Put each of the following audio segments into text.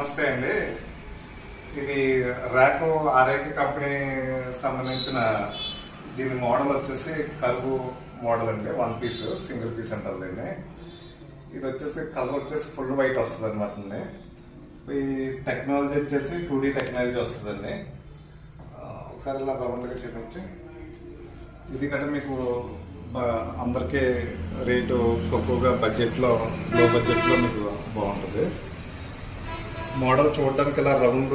నమస్తే అండి. ఇది ర్యాకో ఆర్ఐకి కంపెనీ సంబంధించిన దీని మోడల్ వచ్చేసి కరువు మోడల్ అండి. 1 పీస్ సింగిల్ పీస్ అంటారు దీన్ని. ఇది వచ్చేసి కలర్ వచ్చేసి ఫుల్ వైట్ వస్తుంది అనమాట. ఈ టెక్నాలజీ వచ్చేసి 2D టెక్నాలజీ వస్తుందండి. ఒకసారి ఇలా రౌండ్గా చూపించి ఇది కంటే మీకు అందరికీ రేటు తక్కువగా బడ్జెట్లో లో బడ్జెట్లో మీకు బాగుంటుంది. మోడల్ చూడడానికి ఇలా రౌండ్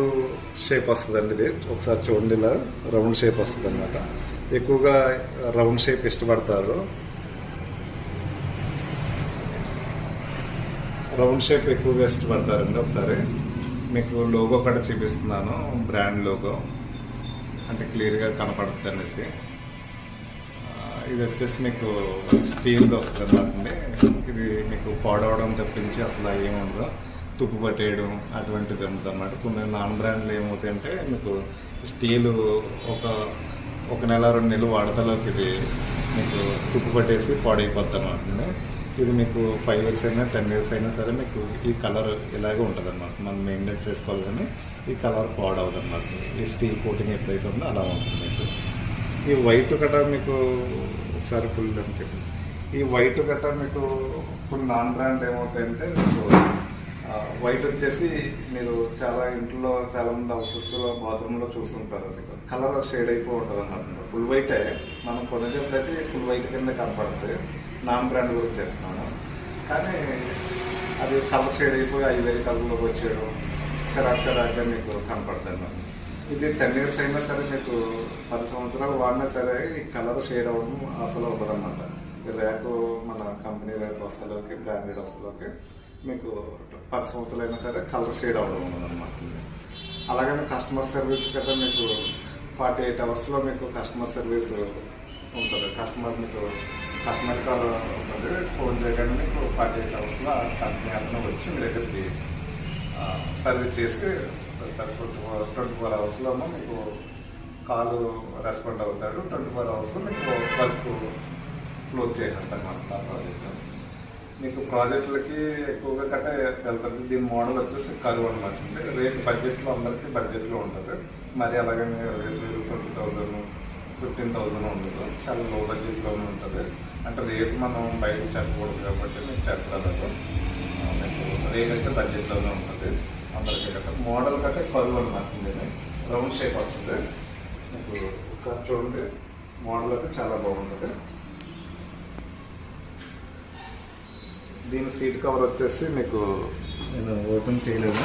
షేప్ వస్తుందండి. ఇది ఒకసారి చూడండి, ఇలా రౌండ్ షేప్ వస్తుంది అనమాట. ఎక్కువగా రౌండ్ షేప్ ఇష్టపడతారు. రౌండ్ షేప్ ఎక్కువగా ఇష్టపడతారండి. ఒకసారి మీకు లోగో కూడా చూపిస్తున్నాను, బ్రాండ్ లోగో, అంటే క్లియర్గా కనపడుతుంది అనేసి. ఇది వచ్చేసి మీకు స్టీల్ది వస్తుంది అనమాట. ఇది మీకు పాడవడం తప్పించి అసలు ఏముండదు, తుప్పు పట్టేయడం అటువంటిది ఉంటుంది అన్నమాట. కొన్ని నాన్ బ్రాండ్లు ఏమవుతాయంటే మీకు స్టీలు ఒక నెల 2 నెలలు వాడతలోకి ఇది మీకు తుప్పు పట్టేసి పాడైపోద్ది అన్నమాట. ఇది మీకు 5 years అయినా 10 years అయినా సరే మీకు ఈ కలర్ ఇలాగే ఉంటుంది అన్నమాట. మనం మెయింటైన్ చేసుకోవాలి, కానీ ఈ కలర్ పాడవదు అన్నమాట. ఈ స్టీల్ కోటింగ్ ఎప్పుడైతే ఉందో అలా ఉంటుంది మీకు. ఈ వైట్ గట్రా మీకు ఒకసారి ఫుల్ అని చెప్పి, ఈ వైట్ గట్రా మీకు కొన్ని నాన్ బ్రాండ్ ఏమవుతాయంటే మీకు వైట్ వచ్చేసి మీరు చాలా ఇంట్లో చాలామంది హౌసెస్లో బాత్రూంలో చూస్తుంటారు. మీకు కలర్ షేడ్ అయిపోయి ఉంటుంది అన్నమాట. ఫుల్ వైటే మనం కొనేటప్పుడైతే ఫుల్ వైట్ కింద కనపడుతుంది. నాన్ బ్రాండ్ గురించి చెప్తున్నాను, కానీ అది కలర్ షేడ్ అయిపోయి ఐవరీ కలర్లోకి వచ్చేయడం చరాచరాగా మీకు కనపడుతుంది అన్నమాట. ఇది 10 years అయినా సరే మీకు 10 సంవత్సరాలు వాడినా సరే ఈ కలర్ షేడ్ అవ్వడం అసలు అవ్వదన్నమాట. ఈ ర్యాకు మన కంపెనీ ర్యాక్ వస్తలోకి, బ్రాండెడ్ వస్తలోకి మీకు 10 సంవత్సరాలు అయినా సరే కలర్ షేడ్ అవ్వడం ఉన్నదన్నమాట. అలాగనే కస్టమర్ సర్వీస్ గట్రా మీకు 48 hours మీకు కస్టమర్ సర్వీస్ ఉంటుంది. కస్టమర్ కాల్ ఉంటుంది. ఫోన్ చేయగానే మీకు 48 hours కంపెనీ అతను వచ్చి మీ దగ్గరికి సర్వీస్ చేసి వస్తారు. 24 hours మీకు కాల్ రెస్పాండ్ అవుతాడు. 24 hours మీకు వర్క్ క్లోజ్ చేసేస్తాను అన్నమాట. ప్రాజెక్ట్ మీకు ప్రాజెక్టులకి ఎక్కువగా కట్ట వెళ్తుంది. దీని మోడల్ వచ్చేసి కరువు అనమాట. రేట్ బడ్జెట్లో అందరికీ బడ్జెట్లో ఉంటుంది. మరి అలాగని 20,000, 20,000, 15,000 ఉండదు. చాలా లో బడ్జెట్లోనే ఉంటుంది. అంటే రేటు మనం బయటకు చెప్పకూడదు కాబట్టి మీకు చెప్పలేదు. మీకు రేట్ అయితే బడ్జెట్లోనే ఉంటుంది అందరికీ గట్ట. మోడల్ కంటే కరువు అనమాట. రౌండ్ షేప్ వస్తుంది. మీకు ఒకసారి చూడండి, మోడల్ అయితే చాలా బాగుంటుంది. దీని సీట్ కవర్ వచ్చేసి మీకు నేను ఓపెన్ చేయలేను.